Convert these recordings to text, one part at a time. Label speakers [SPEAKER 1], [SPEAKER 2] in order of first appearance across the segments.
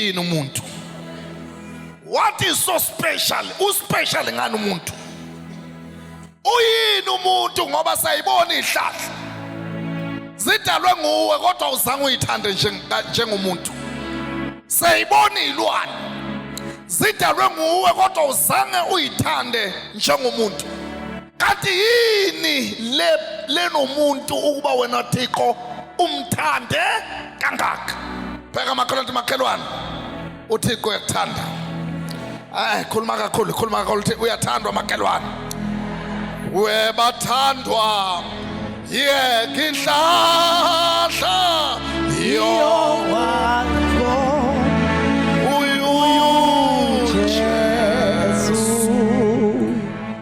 [SPEAKER 1] uyini umuntu? What is so special? Uspecial ngani umuntu? Uyini umuntu ngoba sayibona ihlahla zidalwe nguwe kodwa uzange uyithande njengomuntu. Sayibona ilwane zidalwe nguwe kodwa uzange uyithande njengomuntu. Kanti yini lenomuntu ukuba wena Thixo umthande kangaka? Pheka makhelwane uThixo uyakuthanda. Khuluma kakhulu uyathandwa makhelwane. Webathandwa yeke inhlahla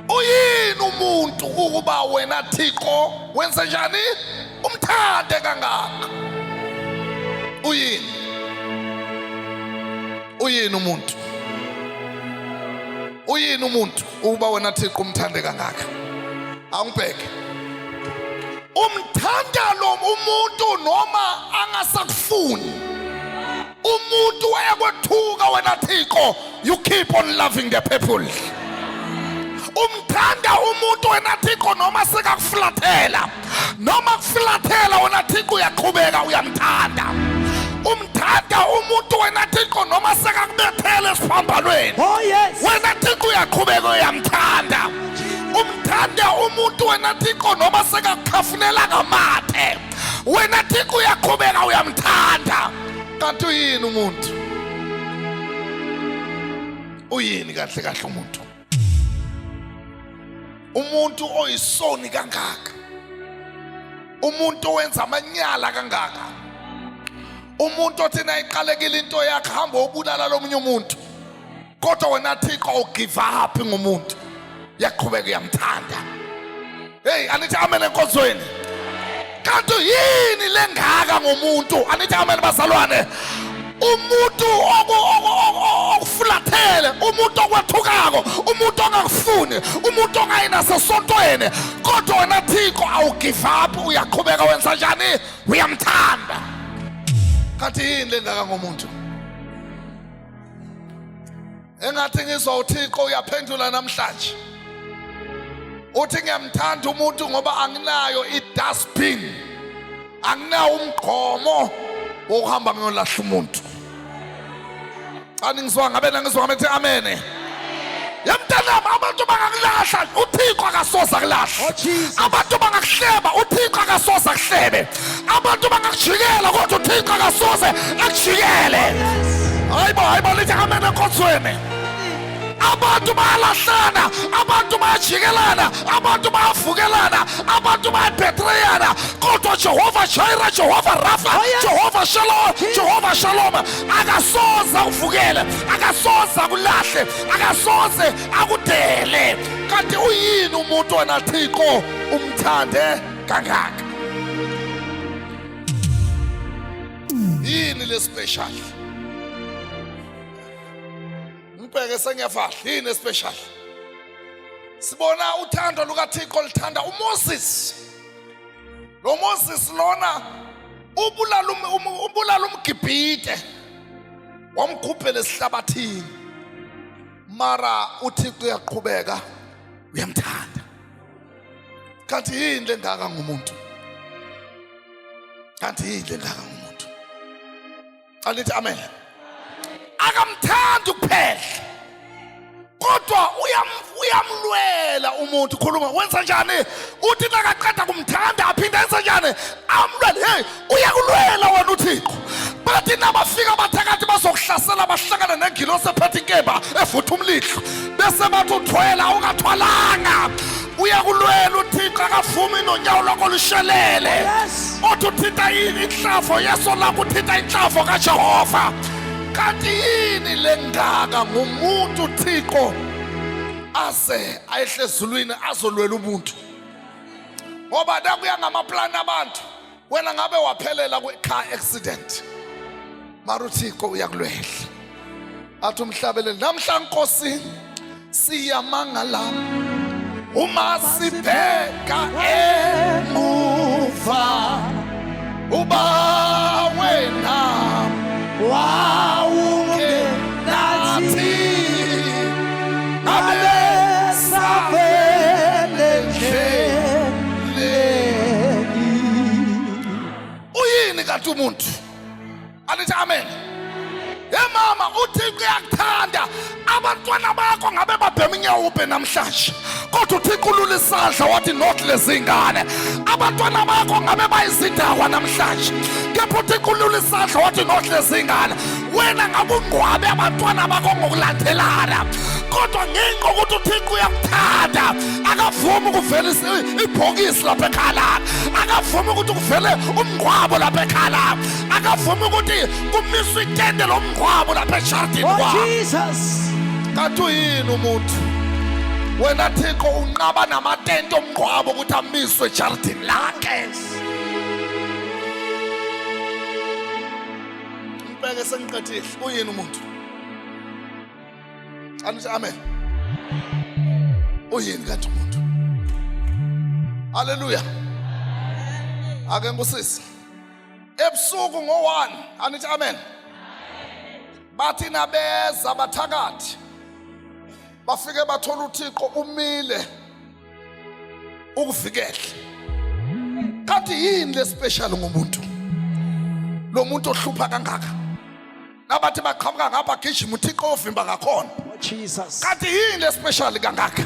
[SPEAKER 1] uyini umuntu ukuba wena Thixo wenza njani umthande kangaka? Uyini umuntu? Uyini umuntu ukuba wena Thixo umthande kangaka? Angibheke umthanda lo umuntu noma angasakufuni. Umuntu wayakwethuka wena Thixo, you keep on loving the people. Umthanda umuntu wena Thixo noma sekakuflathela, noma kuflathela wena Thixo uyaqhubeka uyamthanda. Umthanda umuntu wena Thixo noma sekakubethela esiphambalweni,
[SPEAKER 2] oh yes,
[SPEAKER 1] wena Thixo uyaqhubeka uyamthanda. Umthanda umuntu wena Thixo noma sekakukhafunela ngamathe, wena Thixo uyaqhubeka uyamthanda. Kanti uyini umuntu? Uyini kahle umuntu? Umuntu oyisoni kangaka, umuntu owenza amanyala kangaka, umuntu othina iqalekile into yakhe hamba ubulala lomunye umuntu, kodwa wena Thixo ugive up ngomuntu, yaqhubeka uyamthanda. Hey, anithi amen enkonzweni. Kanti yini lengaka ngomuntu? Anithi amen bazalwane. Umuntu okufulathele, umuntu okwethukako, umuntu ongakufuni, umuntu ongayinasesontweni, kodwa wena Thixo awugive up, uyaqhubeka wenza njani? Uyamthanda. Kanti yini lengaka ngomuntu? Engathi ngizwa uThixo uyaphendula namhlanje. Uthi ngiyamthanda umuntu ngoba anginayo i-dustbin, anginawo umgqomo wokuhamba ngiyolahla umuntu. Ngizwa ngabe amen. Yamntanami, abantu bangakulahla uThixo akasoza kulahla. Abantu bangakuhleba uThixo akasoza kuhlebe. Abantu bangakujikela kodwa uThixo akasoze akujikele. Hayibo lithi amen enkonzweni. Abantu bayalahlana, abantu bayajikelana, abantu bayavukelana, abantu bayabhetreyana, kodwa Jehova Jireh, Jehova Rapha, Jehova Shalom akasoza uvukele, akasoza kulahle, akasoze akudele. Kanti uyini umuntu wena Thixo umthande kangaka? Yini le special? Mbheke sengiyafahla, yini special? Sibona uthando lukaThixo lithanda uMoses. Lo Moses lona ubulala umGibhite, wamkhuphela esihlabathini, mara uThixo uyaqhubeka uyamthanda. Kanti yini lengaka ngomuntu? Kanti yini lengaka ngomuntu? Alithi amen. Akamthanda kuphela, kodwa uyamlwela umuntu. Khuluma, wenza njani? Uthi nakaqeda kumthanda aphinde enze njani? Amlwele. Hey, uyakulwela wena uThixo. Bathi nabafika bathakathi bazokuhlasela bahlangana nengilosi ephethe inkemba evutha umlihlo, bese bathi uthwela ungathwalanga. Uyakulwela uThixo, akavumi nonyawo lwakho lushelele. Othi uthinta yini inhlavo yeso lakho, uthinta inhlavo kaJehova. Kanti yini lengaka ngomuntu uThixo ase ayehle ezulwini azolwela umuntu? Ngoba nakuya ngamaplani abantu, wena ngabe waphelela kwi-car accident, mara uThixo uyakulwela. Athi umhlabeleli namhla Nkosi siyamangala uma sibheka emuva, uba wena wawungekho kanti umuntu. Alithi amen. Mama uThixo uyakuthanda abantwana bakho ngabe babhema inyawupe namhlanje kodwa uThixo ulula isandla wathi not lezingane abantwana bakho ngabe bayizidakwa namhlanje kepha uThixo ulula isandla wathi not lezingane wena ngabungqwabe abantwana bakho ngokulandelana kodwa ngenxa ukuthi uThixo uyakuthanda akavumi ukuvela ibhokisi lapha ekhaya akavumi ukuthi kuvele umngqwabo lapha ekhaya akavumi ukuthi kumiswe itende lomngqwabo lapha eshardini kwakho
[SPEAKER 2] Jesus.
[SPEAKER 1] kanti uyini umuntu wena Thixo unqaba namatente omngqwabo ukuthi amiswe ejardini lakhe impeke sengiqedile uyini umuntu anithi amen uyini kanti umuntu haleluya ake ngusisi ebusuku ngo1 anithi amen bathi nabeza abathakathi bafike bathola uThixo umile ukuvikela kanti yini le special ngomuntu lo muntu ohlupha kangaka nabathi baqhamuka ngapha gijima uThixo ovimba ngakhona
[SPEAKER 2] Jesus.
[SPEAKER 1] kanti yini le special kangaka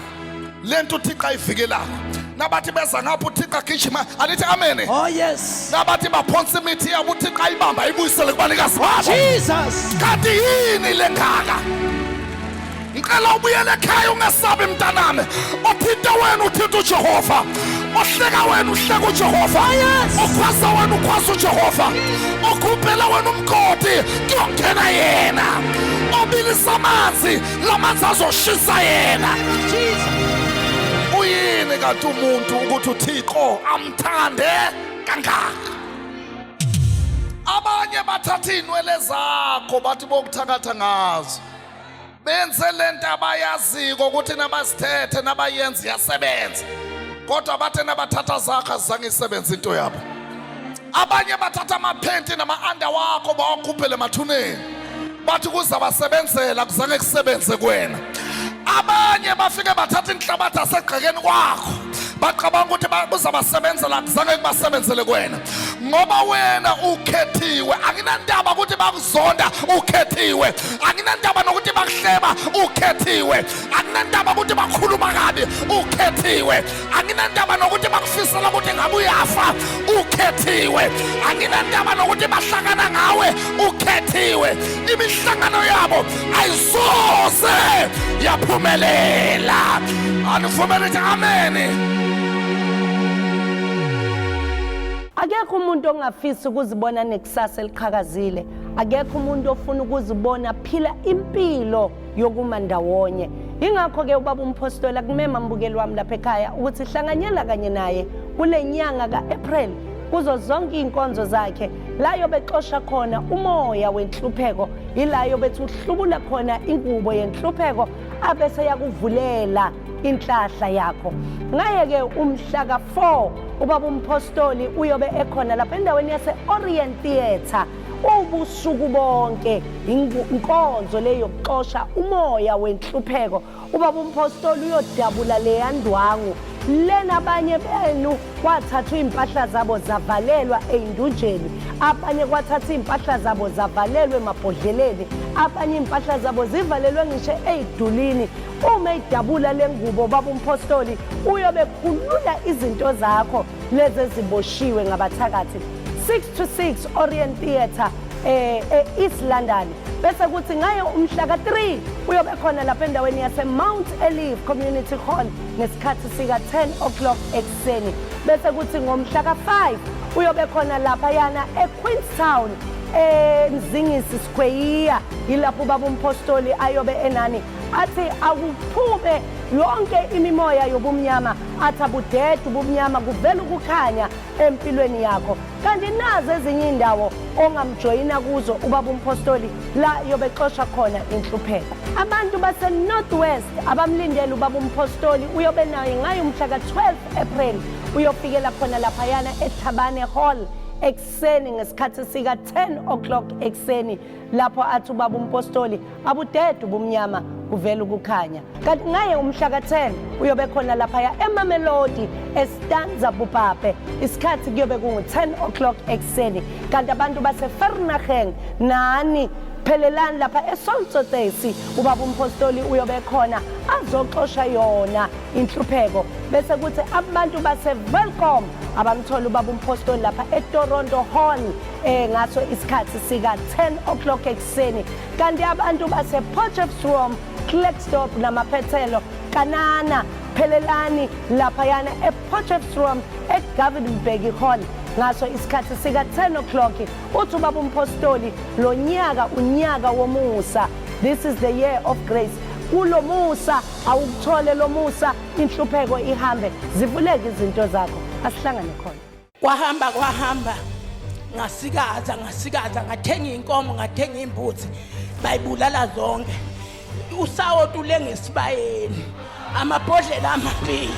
[SPEAKER 1] lento uThixo ayivikelako nabathi beza ngapha uThixo gijima alithi amen
[SPEAKER 2] Oh yes.
[SPEAKER 1] nabathi baphonsa imithi yabo uThixo ayibamba ayibuyisele kubanikazi babo
[SPEAKER 2] Jesus.
[SPEAKER 1] kanti yini lengaka ngicela ubuyele ekhaya ungesabi mntanami othinta wena uthinta uJehova ohleka wena uhleka uJehova okhwaza wena ukhwaza uJehova okhuphela wena umkhodi kuyongena yena obilisa amanzi lamanzi azoshisa yena
[SPEAKER 2] Jesus.
[SPEAKER 1] uyini kanti umuntu ukuthi uThixo amthande kangaka abanye bathatha inwele zakho bathi bokuthakatha ngazo benze lento abayaziko ukuthi nabasithethe nabayenza yasebenza kodwa bathe nabathatha zakho azange isebenze into yabo abanye bathatha amaphenti nama-under wakho bawakhuphele emathuneni bathi kuzabasebenzela kuzange kusebenze kuwena abanye bafike bathatha inhlabathi asegqekeni kwakho baqabanga ukuthi kuzabasebenzela kuzange kubasebenzele kuwena ngoba wena ukhethiwe akunandaba ukuthi bakuzonda ukhethiwe akunandaba nokuthi bakuhleba ukhethiwe akunandaba ukuthi bakhuluma kabi ukhethiwe akunandaba nokuthi bakufisela ukuthi ngabe uyafa ukhethiwe akunandaba nokuthi bahlangana ngawe ukhethiwe imihlangano yabo ayisoze yaphumelela anivumele ukuthi amen.
[SPEAKER 3] Akekho umuntu ongafisi ukuzibona nekusasa eliqhakazile. Akekho umuntu ofuna ukuzibona phila impilo yokuma ndawonye. Ingakho ke ubaba umpostoli akumema mbukeli wami lapha ekhaya ukuthi hlanganyela kanye naye kule nyanga kaApril kuzo zonke inkonzo zakhe la yobexosha khona umoya wenhlupheko ila yobethi uhlubula khona ingubo yenhlupheko abese yakuvulela inhlahla yakho. Ngaye ke umhla ka4 ubaba umpostoli uyobe ekhona lapha endaweni yase Orient Theatre ubusuku bonke inkonzo leyo yokuxosha umoya wenhlupheko. Ubaba umpostoli uyodabula le yandwangu lena abanye benu kwathathwa impahla zabo zavalelwa eindunjeni abanye kwathatha impahla zabo zavalelwe emabhodleleni abanye impahla zabo zivalelwe ngisho eidulini. Uma idabula lengubo baba umpostoli uyobe khulula izinto zakho lezi eziboshiwe ngabathakathi 6 to 6 Orient Theatre East London. Bese kuthi ngayo umhla ka3 uyobe khona lapha endaweni yase Mount Olive Community Hall ngesikhathi sika 10 o'clock ekseni. Bese kuthi ngomhla ka5 uyobe khona lapha yana eQueenstown Mzingisi Square yilapho baba umpostoli ayobe enani athi akuphume yonke imimoya yobumnyama athi abudede ubumnyama kuvela ukukhanya empilweni yakho. Kanti nazo ezinye indawo ongamjoyina kuzo ubaba umpostoli la yobexosha khona inhlupheko. Abantu base Northwest abamlindele ubaba umpostoli uyobe nayo ngayo umhla ka12 April uyofikela khona lapha yana eThabane Hall ekseni ngesikhathi sika 10 o'clock ekseni lapho athi ubaba umpostoli abudede ubumnyama kuvela ukukhanya. Kanti ngaye umhla ka-10 uyobe khona laphaya eMamelodi eStanza Bupape. Isikhathi kuyobe kungu-10 o'clock ekuseni. Kanti abantu base-Vereeniging nani phelelani lapha eSoltotesi ubaba umpostoli uyobe khona azoxosha yona inhlupheko. Bese kuthi abantu base-Welcome abamthola ubaba umpostoli lapha eToronto Hall ngaso isikhathi sika-10 o'clock ekuseni. Kanti abantu base-Potchefstroom, Klerksdorp namaphethelo kanana phelelani laphayana ePotchefstroom eGavenberg Hall ngaso isikhathi sika-10 o'clock. Uthi ubaba umpostoli lo nyaka unyaka womusa. This is the year of grace. Kulo musa awukuthole lo musa, inhlupheko ihambe, zivuleke izinto zakho. Asihlangane khona.
[SPEAKER 4] Kwahamba ngasikaza ngathenga inkomo ngathenga imbuzi bayibulala zonke. Usawo tule ngesibayeni amabhodlela amabili.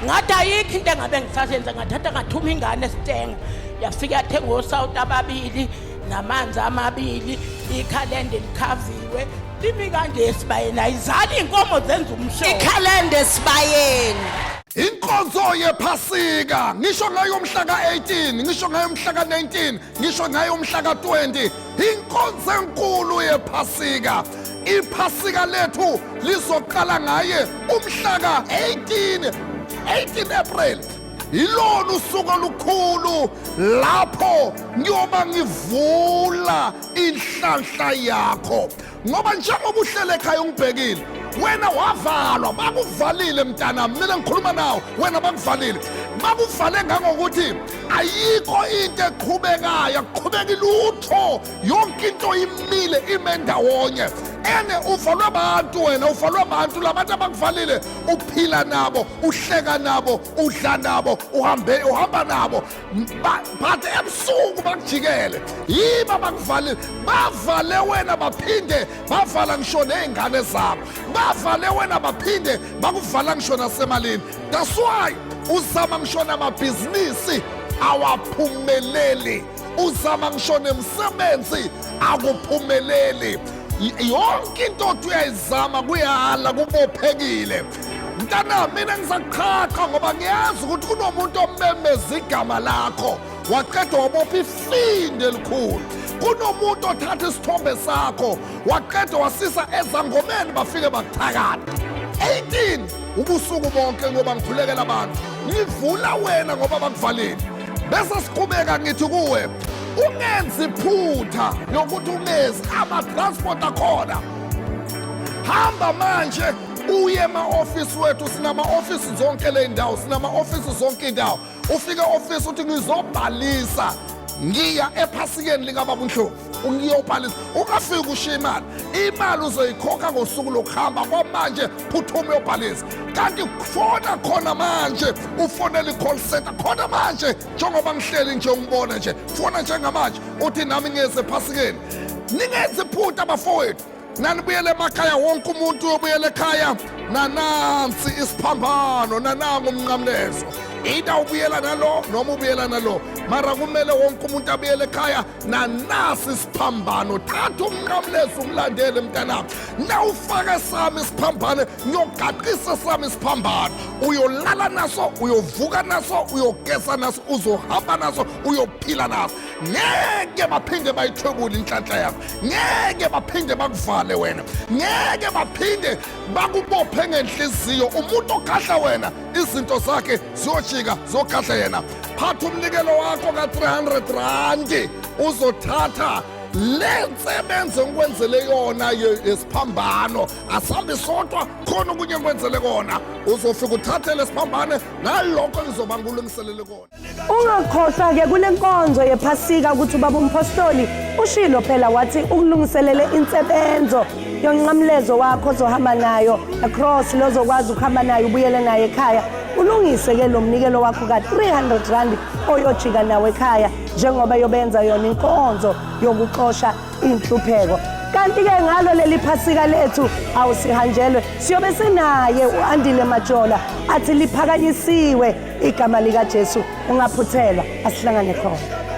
[SPEAKER 4] Ngathi ayikho into engabe ngisasenza ngathatha ngathuma ingane esitenga yafika yathenga osawuti ababili namanzi amabili ikhalenda likhaviwe limi kanje esibayeni ayizali inkomo zenza umshono
[SPEAKER 2] Ikhalende esibayeni.
[SPEAKER 1] Inkonzo yephasika ngisho ngayo umhla ka-18 ngisho ngayo umhla ka-19 ngisho ngayo umhla ka-20 inkonzo enkulu yephasika. Iphasika lethu lizoqala ngaye umhla ka-18 April. Ilona usuku olukhulu lapho ngiyoba ngivula inhlanhla yakho ngoba njengoba uhlele ekhaya ungibhekile wena wavalwa bakuvalile mntanami mina ngikhuluma nawe wena bakuvalile bakuvale ngangokuthi ayikho into eqhubekayo akuqhubeki lutho yonke into imile ime ndawonye ene uvalwe abantu wena uvalwe abantu labantu abakuvalile uphila nabo uhleka nabo udla nabo uhamba nabo but ebusuku bakujikele yiba bakuvalile bavale wena baphinde bavala ngisho nezingane zabo bavale wena baphinde bakuvala ngisho nasemalini. That's why uzama ngisho namabhizinisi awaphumeleli uzama ngisho nemsebenzi akuphumeleli yonke into othi uyayizama kuyala kubophekile. Mntana mina ngizakuqhaqha ngoba ngiyazi ukuthi kunomuntu omemeza igama lakho waqeda wabopha ifinde elikhulu. Kunomuntu othatha isithombe sakho waqeda wasisa ezangomeni bafike bakuthakala. 18 ubusuku bonke ngoba ngikhulekela abantu ngivula wena ngoba bakuvalile. Bese siqhubeka ngithi kuwe ungenzi iphutha lokuthi ungezi ama-transport akhona. Hamba manje uye ema-ofisi wethu sinama-ofisi zonke le ndawo sinama-ofisi zonke indawo. Ufike e-ofisi uthi ngizobhalisa ngiya ephasikeni likababa uNdlovu ngiyobhalisa ungafiki ushiya imali uzoyikhokha ngosuku lokuhamba kwamanje phuthuma uyobhalisa. Kanti kufona khona manje ufonela i-call center khona manje njengoba ngihleli nje ungibona nje fona njengamanje uthi nami ngiyeze ephasikeni. Ningenze iphutha abafowethu nanibuyele emakhaya wonke umuntu uyobuyela ekhaya nanansi isiphambano nananga umnqamlezo. Ida ubuyela nalo noma ubuyela nalo mara kumele wonke umuntu abuyele ekhaya nanasi isiphambano. Thatha umnqamlezo umlandele mntanami nawufake sami isiphambano ngiyogaqisa sami isiphambano uyolala naso uyovuka naso uyogesa naso uzohamba naso uyophila naso. Ngeke baphinde bayithwebule inhlanhla yakho ngeke baphinde bakuvale wena ngeke baphinde bakubophe ngenhliziyo. Umuntu okhahla wena izinto zakhe ziyojika zokhahla yena. Phatha umnikelo wakho ka-300 randi uzothatha le nsebenzo ngikwenzele yona yesiphambano asambe sodwa khona okunye ngikwenzele kona uzofika uthathe lesiphambane nalokho ngizoba ngilungiselele kona.
[SPEAKER 3] Ungakhohlwa-ke kule nkonzo yephasika ukuthi ubaba umpostoli ushilo phela wathi ukulungiselele insebenzo yonqamlezo wakho ozohamba nayo across lozokwazi ukuhamba nayo ubuyele nayo ekhaya. Ulungise-ke lo mnikelo wakho ka-300 randi oyojika nawe ekhaya njengoba yobenza yona inkonzo yokuxosha inhlupheko. Kanti-ke ngalo leli phasika lethu awusihanjelwe siyobe sinaye u-Andile Majola athi liphakanyisiwe igama likaJesu. Ungaphuthelwa asihlangane khona.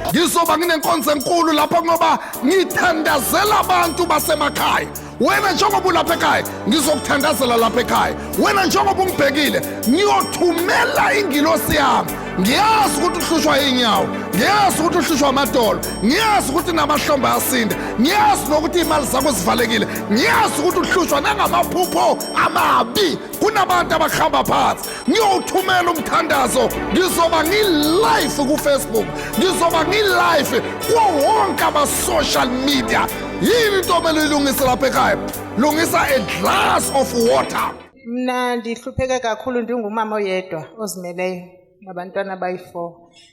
[SPEAKER 1] Ngizoba nginenkonzo enkulu lapho ngoba ngithandazela abantu basemakhaya wena njengoba ulapha ekhaya ngizokuthandazela lapha ekhaya, wena njengoba ungibhekile ngiyothumela ingilosi yami. Ngiyazi ukuthi uhlushwa inyawo, ngiyazi ukuthi uhlushwa amadolo, ngiyazi ukuthi namahlombe asinda, ngiyazi nokuthi imali zakho zivalekile, ngiyazi ukuthi uhlushwa nangamaphupho amabi kunabantu abakhamba phansi. Ngiyowuthumela umthandazo, ngizoba ngi-live ku-Facebook, ngizoba ngi-live kuwo wonke ama-social media. Yini into omele uyilungise lapha ekhaya? Lungisa a glass of water.
[SPEAKER 5] Mna ndihlupheke kakhulu ndingumama oyedwa ozimeleyo nabantwana abayi-4.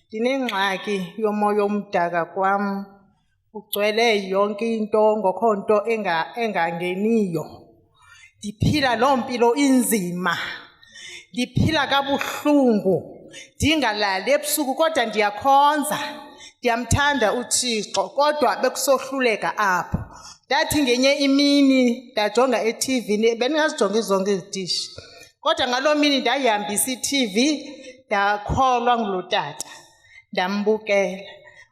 [SPEAKER 5] Ndinengxaki yomoya omdaka kwam, ugcwele yonke into ngokho nto engangeniyo. Ndiphila loo mpilo inzima, ndiphila kabuhlungu, ndingalali ebusuku kodwa ndiyakhonza. Ndiyamthanda uThixo kodwa bekusohluleka apho. Ndathi ngenye imini ndajonga e-TV, bendingazijongi zonke izitishi, kodwa ngaloo mini ndayihambisa i-TV, ndakholwa ngulo tata, ndambukela.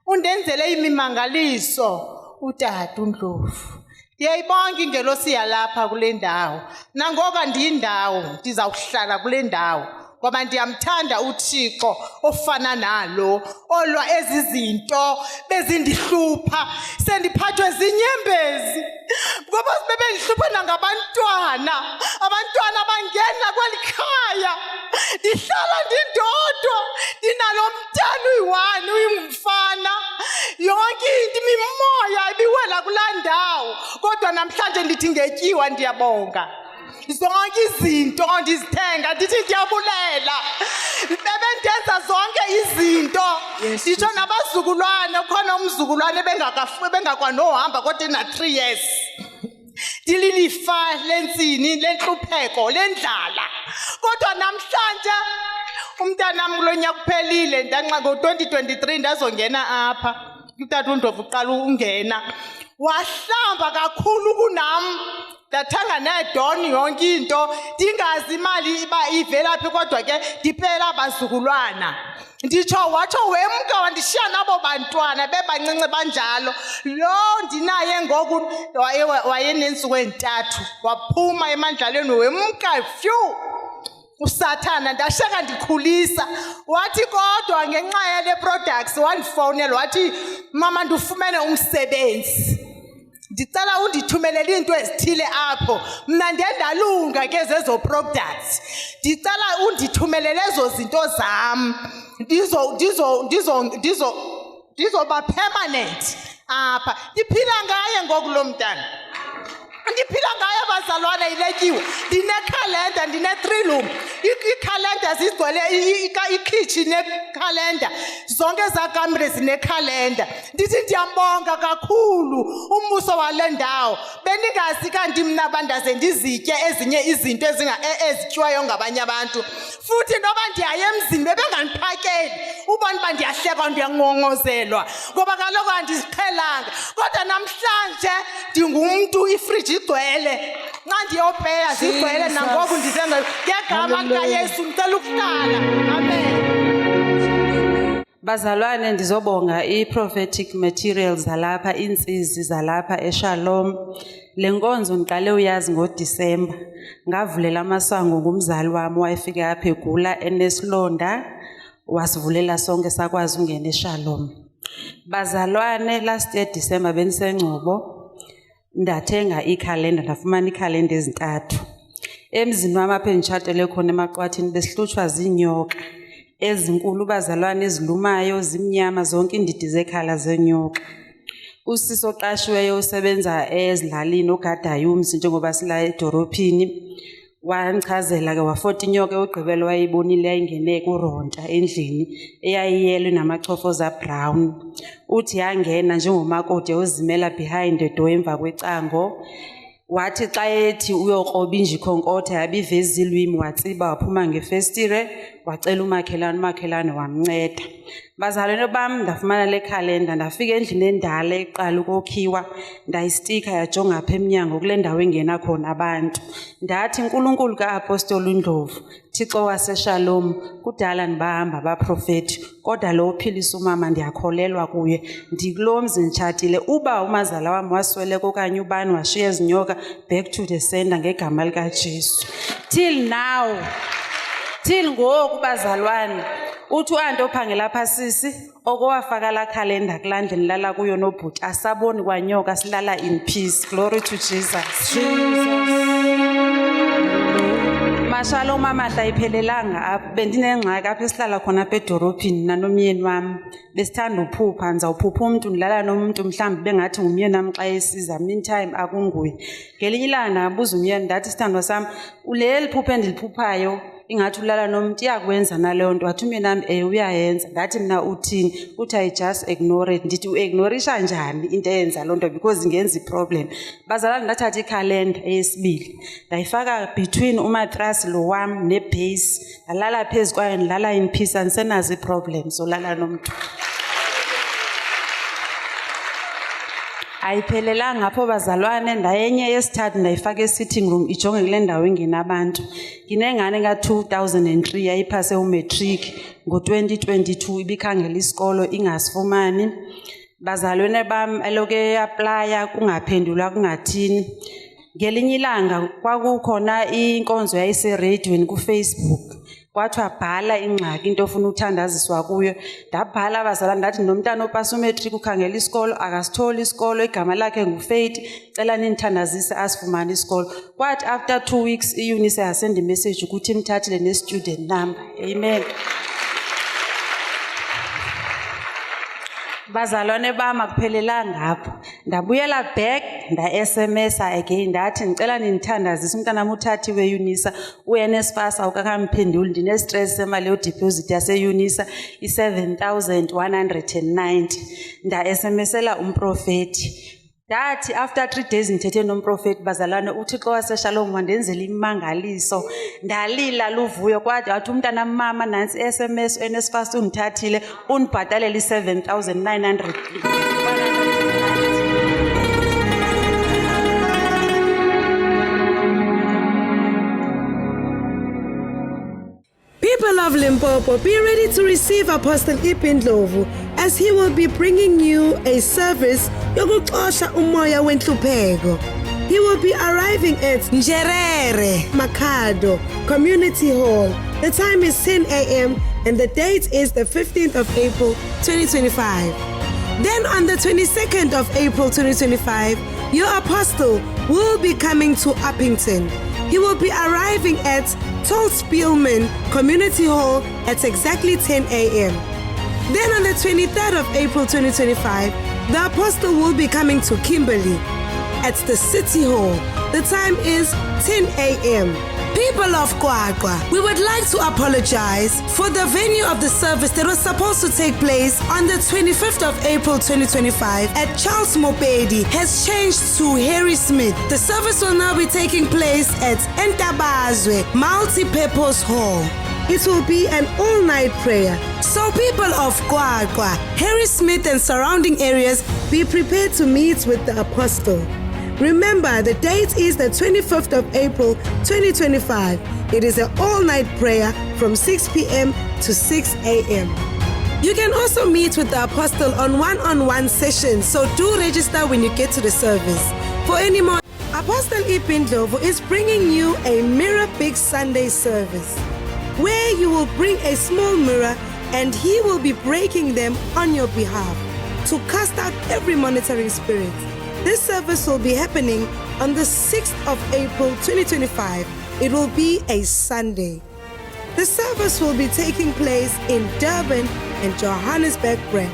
[SPEAKER 5] Undenzele imimangaliso utata uNdlovu. Ndiyayibonga ingelosi yalapha kule ndawo, nangoku ndiyindawo ndizawuhlala kule ndawo ngoba ndiyamthanda uThixo ofana nalo olwa ezi zinto bezindihlupha. Sendiphathwe zinyembezi ngoba bebendihlupha nangabantwana, abantwana bangena kweli khaya. Ndihlala ndindodwa, ndinalo mntana uyi-1 uyingumfana. Yonke into imimoya ibiwela kulaa ndawo, kodwa namhlanje ndithi ngetyiwa ndiyabonga. Zonke izinto ndizithenga ndithi ndiyabulela. Bebendenza zonke izinto. Nditsho nabazukulwane, ukhona umzukulwane bengakwanowahamba kodwa ena-3 years. Ndililifa lentsini, lentlupheko, lendlala. Kodwa namhlanje umntanam kulo nyaka uphelile, ngo-2023 ndazongena apha. Utata uNdlovu uqala ungena. Wahlamba kakhulu kunam. Ndathanga nedoni yonke into, ndingazi imali iba ivela phi kodwa ke ndiphela abazukulwana. Nditsho watsho wemka wandishiya nabo bantwana bebancinci banjalo. Lo ndinaye ngoku wayenentsuku ezintathu, waphuma emandlalweni wemka fyu. Usathana ndashaka ndikhulisa. Wathi kodwa ngenxa yale products wandifowunela wathi, mama ndifumene umsebenzi, ndicela undithumelele into ezithile apho. Mna ndendalunga ke zezo products, ndicela undithumelele ezo zinto zam ndizoba permanent apha. Ndiphila ngaye ngoku lo mntana, ndiphila ngaye abazalwane iletyiwe. Ndinekhalenda, ndine-3 room. Iikhalenda zigcwele, ikhitshi nekhalenda, zonke zakamre zinekhalenda. Ndithi ndiyambonga kakhulu umbuso wale ndawo. Bendingazi kanti mna bandaze ndizitye ezinye izinto ezityiwayo ngabanye abantu. Futhi noba ndiyaye emzini bebengandiphakeli, ubona uba ndiyahlekwa ndiyangongozelwa ngoba kaloku andiziqhelanga. Kodwa namhlanje ndingumntu ifriji igcwele, nxa ndiyopeya zigcwele nangoku ndizenza ngegama likaYesu ndicela ukuhlala. Amen.
[SPEAKER 6] Bazalwane, ndizobonga i-prophetic materials zalapha, insizi zalapha eShalom. Le nkonzo ndiqale uyazi ngoDisemba. Ngavulela amasango ngumzali wami wayefika apha egula enesilonda, wasivulela sonke sakwazi ungena eShalom. Bazalwane, last year December beniseNgcobo, ndathenga ikhalenda, ndafumana ikhalenda ezintathu. Emzini wami apha enditshatele khona eMaqwathini besihlutshwa zinyoka ezinkulu, bazalwane, ezilumayo, zimnyama, zonke iindidi zekhala zenyoka. Usisi oqashiweyo usebenza ezilalini ogadayo umzi njengoba sila edorophini, wandichazela ke wafota inyoka yogqibelo wayibonile yayingene kuronta endlini eyayiyelwe namachofoza brown. Uthi yangena njengomakoti uzimela behind the door emva kwecango. Wathi xa ethi uyokroba injikhonkotha yabiveza ilwimi watsiba waphuma ngefestire wacela umakhelwane wamnceda. Bazalwane bami ndafumana le calendar, ndafika endlini endala eqala ukokhiwa, ndayistika yajonga apha emnyango kule ndawo engena khona abantu. Ndathi uNkulunkulu kaApostoli uNdlovu, Thixo waseShalom, kudala ndibahamba abaprofeti, kodwa lo uphilisa umama ndiyakholelwa kuye. Ndikulo mzi nditshatile, uba umazala wami wasweleka okanye ubani washiya ezinyoka, back to the sender ngegama likaJesu. Till now, till ngoku bazalwane, uthi uanti ophangela apha sisi okowafaka la calendar kulandle nilala kuyo nobhuti asaboni kwanyoka, silala in peace. Glory to Jesus. Mashalo mamahla iphelelanga apha, bendinengxaki apha esihlala khona apha edorophini nanomyeni wami. Besithanda uphupha, ndizawuphupha umuntu ndilala nomuntu mhlawumbi bengathi ngumyeni wami xa esiza, meantime akunguye. Ngelinye ilanga ndabuza umyeni ndathi, sithandwa sami, uleli phupha endiliphuphayo ingathi ulala nomuntu iyakwenza naleyo nto? Wathi umyeni wami uyayenza. Ndathi mna uthini? Uthi I just ignore it. Ndithi uignorisha njani into eyenza loo nto because ingenza iproblem. Bazalwane ndathatha ikhalenda eyesibili ndayifaka between umatrasi lo wam nebase, ndalala phezu kwayo ndilala in peace, andisenazo iproblems zolala nomntu. Ayiphelelanga apho bazalwane, ndayenye yesithathu ndayifaka e-sitting room ijonge kule ndawo engenabantu. Nginengane ka-2003 yayiphase umatric, ngo-2022 ibikhangela isikolo ingasifumani. Bazalwane bam eloke eaplaya kungaphendulwa kungathini. Ngelinye ilanga kwakukhona inkonzo yayisereyidweni kuFacebook, kwathiwa bhala ingxaki into ofuna uthandaziswa kuyo. Ndabhala abazalwane ndathi nomntana opasa umatric ukhangela isikolo akasitholi isikolo, igama lakhe nguFaith, cela nindithandazise asifumane isikolo. Kwathi after 2 weeks iUnice yasend imessage ukuthi imthathile ne-student number. Amen. Bazalwane bami akuphelelanga apho, ndabuyela back nda-SMS again ndathi ndicela nindithandazise umntana uthathiwe eUnisa, uNSFAS awukamphenduli, ndine-stress semali yodeposit yaseUnisa i-7,190. Nda-SMSela umprofeti. Ndathi after 3 days ngithethe nomprofeti, bazalwane uThixo waseShalom wandenzela imangaliso. Ndalila luvuyo, kwathi wathi umntana mama nansi SMS uNSFAS undithathile undibhatalela i-7,900.
[SPEAKER 7] People of Limpopo, be ready to receive Apostle Ipin Ndlovu as he will be bringing you a service yokuxosha umoya wenhlupheko. He will be arriving at Njerere Makhado Community Hall. The time is 10 a.m. and the date is the 15th of April 2025. Then on the 22nd of April 2025, your apostle will be coming to Uppington. He will be arriving at Tol Spielman Community Hall at exactly 10 a.m. Then on the 23rd of April 2025, the apostle will be coming to Kimberley at the City Hall. The time is 10 a.m. People of Kwagwa, we would like to apologize for the venue of the service that was supposed to take place on the 25th of April 2025 at Charles Mopedi has changed to Harry Smith. The service will now be taking place at Entabazwe Multi-Purpose Hall. It will be an all-night prayer. So people of Kwagwa, Harry Smith and surrounding areas, be prepared to meet with the apostle. Remember, the date is the 25th of April 2025. It is an all-night prayer from 6 p.m. to 6 a.m. You can also meet with the apostle on one-on-one sessions, so do register when you get to the service. For any more, Apostle Ipin Ndlovu is bringing you a Mirror Big Sunday service, where you will bring a small mirror and he will be breaking them on your behalf to cast out every monitoring spirit. This service will be happening on the 6th of April 2025. It will be a Sunday. The service will be taking place in Durban and Johannesburg branch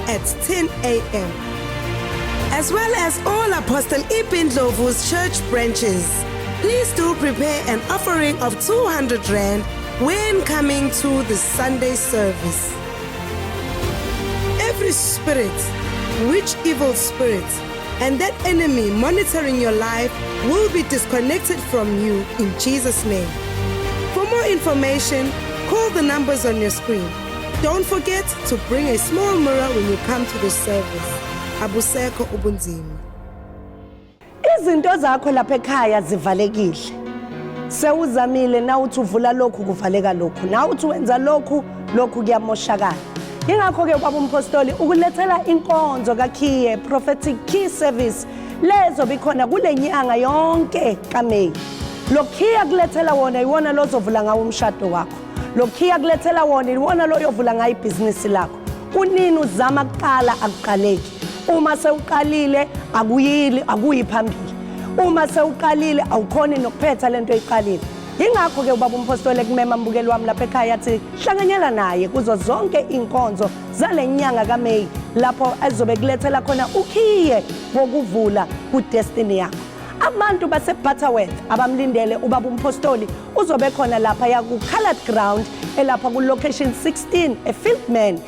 [SPEAKER 7] at 10 a.m. as well as all Apostle Ipin Ndlovu's church branches. Please do prepare an offering of 200 Rand when coming to the Sunday service. Every spirit, which evil spirit, and that enemy monitoring your life will be disconnected from you in Jesus' name. For more information, Call the numbers on your screen. Don't forget to bring a small mirror when you come to the service. Abusekho ubunzima.
[SPEAKER 3] Izinto zakho lapha ekhaya zivalekile. Sewuzamile na uthi uvula lokhu kuvaleka lokhu. Na uthi wenza lokhu kuyamoshakala. Ingakho ke baba umpostoli ukulethela inkonzo kaKhiye prophetic key service lezo bikhona kule nyanga yonke kaMeyi. Lokhiya kulethela wona iwona lozovula ngawo umshado wakho. Lokhiya kulethela wona iwona lo yovula ngayo ibhizinisi lakho. Kunini uzama kuqala akuqaleki. Uma sewuqalile akuyi phambili. Uma sewuqalile awukhoni nokuphetha lento oyiqalile. Ingakho ke ubaba umpostoli kumema mbukeli wami lapha ekhaya athi hlanganyela naye kuzo zonke inkonzo zalenyanga kaMeyi lapho azobe kulethela khona ukhiye wokuvula ku-destiny yakho. Abantu baseButterworth abamlindele ubaba umpostoli uzobe khona lapha ya ku-Colored Ground elapha ku-location 16 eFieldman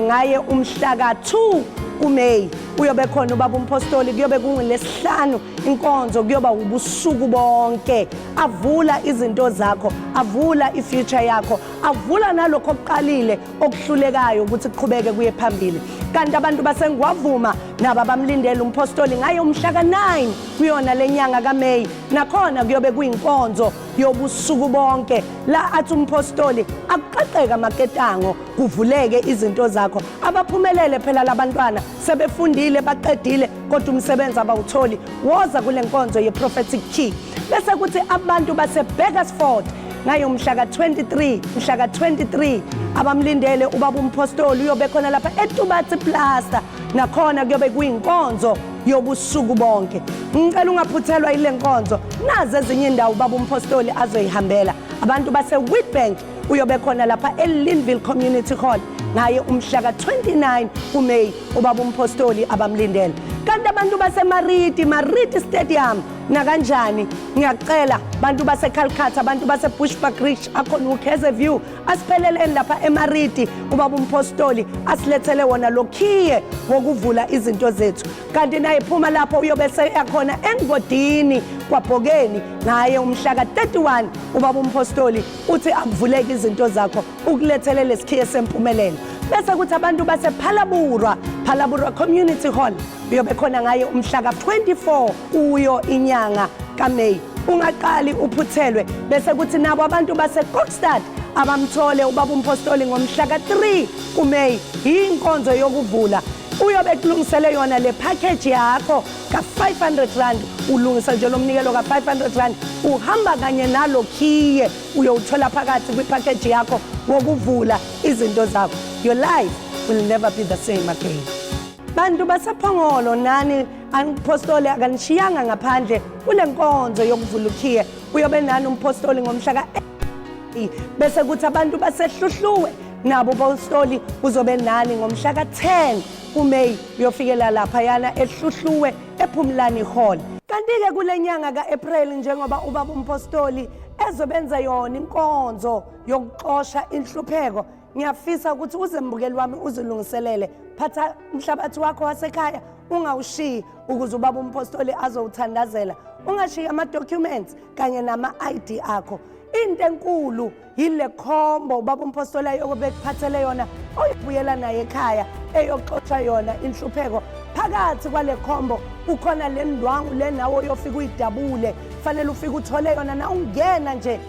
[SPEAKER 3] ngaye umhla ka-2 kuMeyi uyobe khona ubaba umpostoli kuyobe kungolesihlanu inkonzo kuyoba ubusuku bonke avula izinto zakho avula ifuture yakho avula nalokho okuqalile okuhlulekayo ukuthi kuqhubeke kuye phambili kanti abantu basengwavuma naba bamlindele umpostoli ngaye umhla ka9 kuyona lenyanga kaMeyi nakhona kuyobe kuyinkonzo yobusuku bonke la athi umpostoli akuqaqeka maketango kuvuleke izinto zakho abaphumelele phela labantwana sebefundile baqedile kodwa umsebenzi abawutholi woza kule nkonzo ye-prophetic key bese kuthi abantu base-Bakersford ngayo umhla ka-23 abamlindele ubaba umpostoli uyobe khona lapha eTubatsi Plaza nakhona kuyobe kuyinkonzo yobusuku bonke ngicela ungaphuthelwa ile nkonzo nazi ezinye indawo ubaba umpostoli azoyihambela abantu base-Witbank uyobe khona lapha eLinville Community Hall ngaye umhla ka-29 kuMeyi ubaba umpostoli abamlindele kanti abantu base-Mariti Stadium nakanjani ngiyacela bantu base-Calcutta abantu base-Bushbuckridge akhona uKaiserview asipheleleni lapha eMariti ubaba umpostoli asilethele wona lokhiye wokuvula izinto zethu kanti naye phuma lapho uyobe seyakhona engodini kwaBhokeni ngaye umhla ka-31 ubaba umpostoli uthi akuvuleke izinto zakho ukulethele lesikhiye sempumelelo bese kuthi abantu base-Phalaburwa Community Hall uyobe khona ngaye umhla ka-24 kuyo inyanga kaMeyi ungaqali uphuthelwe bese kuthi nabo abantu base-Kokstad abamthole ubaba umpostoli ngomhla ka-3 kuMeyi inkonzo yokuvula uyobe kulungisele yona le package yakho ka-500 ulungisa nje lo mnikelo ka-500 uhamba kanye nalokhiye uyowuthola phakathi kwipackage yakho wokuvula izinto zakho your life will never be the same again bantu basePhongolo nani umpostoli akanishiyanga ngaphandle kule nkonzo yokuvula ukhiye uyobe nani umpostoli ngomhla ka-8 bese kuthi abantu basehluhluwe nabo umpostoli uzobe nani ngomhla ka-10 kuMeyi uyofikela lapha yana ehluhluwe ePhumlani Hall kanti-ke kule nyanga ka-April njengoba ubaba umpostoli ezobenza yona inkonzo yokuxosha inhlupheko ngiyafisa ukuthi uzembukeli wami uzilungiselele phatha umhlabathi wakho wasekhaya ungawushiyi ukuze ubaba umpostoli azowuthandazela ungashiyi ama-documents kanye nama-ID akho into enkulu yile khombo ubaba umpostoli ayobe kuphathele yona oyibuyela naye ekhaya eyoxoxa yona inhlupheko phakathi kwale khombo ukhona le ndwangu le nawo uyofika uyidabule fanele ufike uthole yona na ungena nje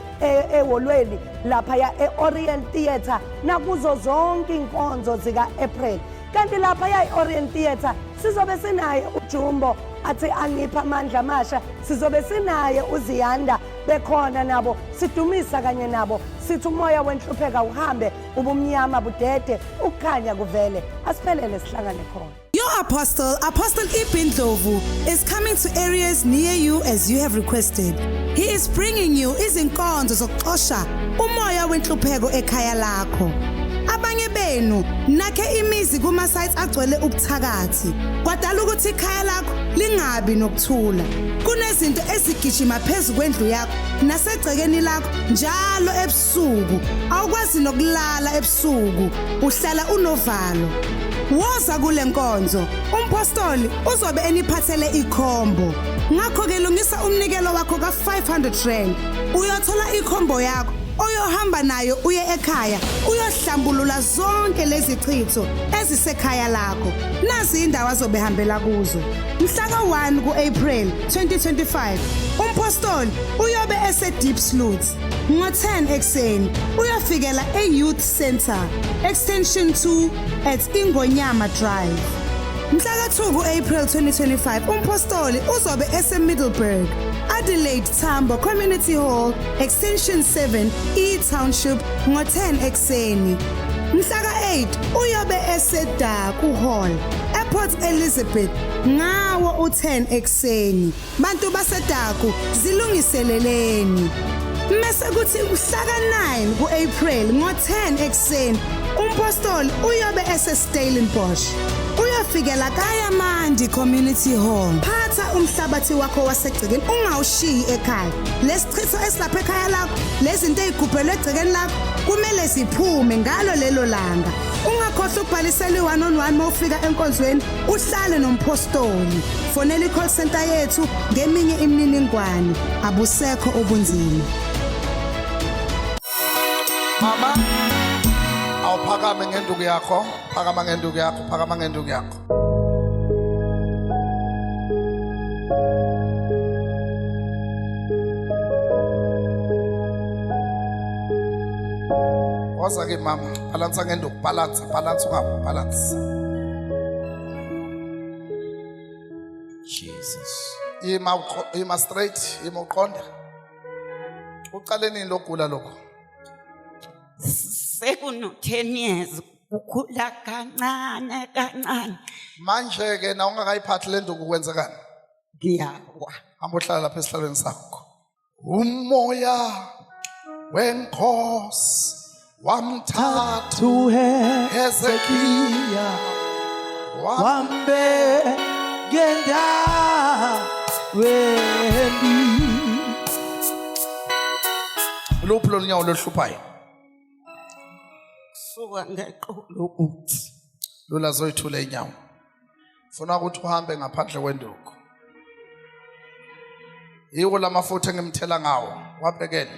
[SPEAKER 3] eholweni lapha ya e-Orient Theatre nakuzo zonke inkonzo zika-April kanti lapha ya e-Orient Theatre sizobe sinaye uJumbo athi angipha amandla amasha sizobe sinaye uZiyanda bekhona nabo sidumisa kanye nabo sithi umoya wenhlupheka uhambe ubumnyama budede ukukhanya kuvele asiphelele sihlangane khona.
[SPEAKER 7] Your Apostle Ipin Ndlovu, is coming to areas near you as you have requested. He is bringing you izinkonzo zokuxosha umoya wenhlupheko ekhaya lakho. Abanye benu nakhe imizi kuma sites agcwele ubuthakathi. Kwadala ukuthi ikhaya lakho lingabi nokuthula. Kunezinto ezigijima phezulu kwendlu yakho nasegcekeni lakho njalo ebusuku. Awukwazi nokulala ebusuku, uhlala unovalo. Woza kule nkonzo, umpostoli uzobe eniphathele ikhombo. Ngakho ke lungisa umnikelo wakho ka-500 rand. Uyothola ikhombo yakho oyohamba nayo uye ekhaya uyohlambulula zonke lezi chitho ezisekhaya lakho. Nazi indawo azobehambela kuzo. Mhla ka-1 ku-April 2025 umpostoli uyobe ese-Deep Sluits ngo-10 ekseni uyofikela e-Youth Center extension 2 at Ingonyama Drive. Mhla ka-2 ku-April 2025 umpostoli uzobe ese-Middleburg Adelaide Tambo Community Hall extension 7 e-Township ngo-10 ekseni. Mhla ka-8 uyobe eseDaku Hall ePort Elizabeth ngawo u-10 ekseni. Bantu baseDaku zilungiseleleni. Mase kuthi mhla ka-9 ku-April ngo-10 ekseni umpostoli uyobe ese-Stellenbosch uyofikela kaYamandi Community Hall. Phatha umhlabathi wakho wasegcekeni ungawushiyi ekhaya. Lesichitho esilapha ekhaya lakho, lezinto ezigubhelwe egcekeni lakho kumele ziphume ngalo lelo langa. Ungakhohlwa ukubhalisela i-1-on-1 mawufika enkonzweni, uhlale nompostoli. Fonela i-call center yethu ngeminye imininingwane. Abusekho obunzima.
[SPEAKER 1] Mama, awuphakame ngenduku yakho, phakama ngenduku yakho, phakama ngenduku yakho. Woza ke mama, balansa ngenduku, balance ungaphi, balance.
[SPEAKER 8] Jesus.
[SPEAKER 1] Ima straight, ima uqonda. Uqale nini lokugula lokho?
[SPEAKER 2] Sekuno 10 years ukhula kancane.
[SPEAKER 1] Manje ke na ungakayiphathi le nduku kwenzekani?
[SPEAKER 2] Ngiyawa.
[SPEAKER 1] Hamba uhlala lapha esihlalweni sakho. Umoya wenkosi wamthathu Hezekiya
[SPEAKER 8] Wambe genda wendi.
[SPEAKER 1] Luphi lo nyawo lohluphayo?
[SPEAKER 2] Suka ngeqolo uthi.
[SPEAKER 1] Lula zoyithula inyawo. Funa ukuthi uhambe ngaphandle kwenduku. Yiwo lamafutha engimthela ngawo. Wabhekela.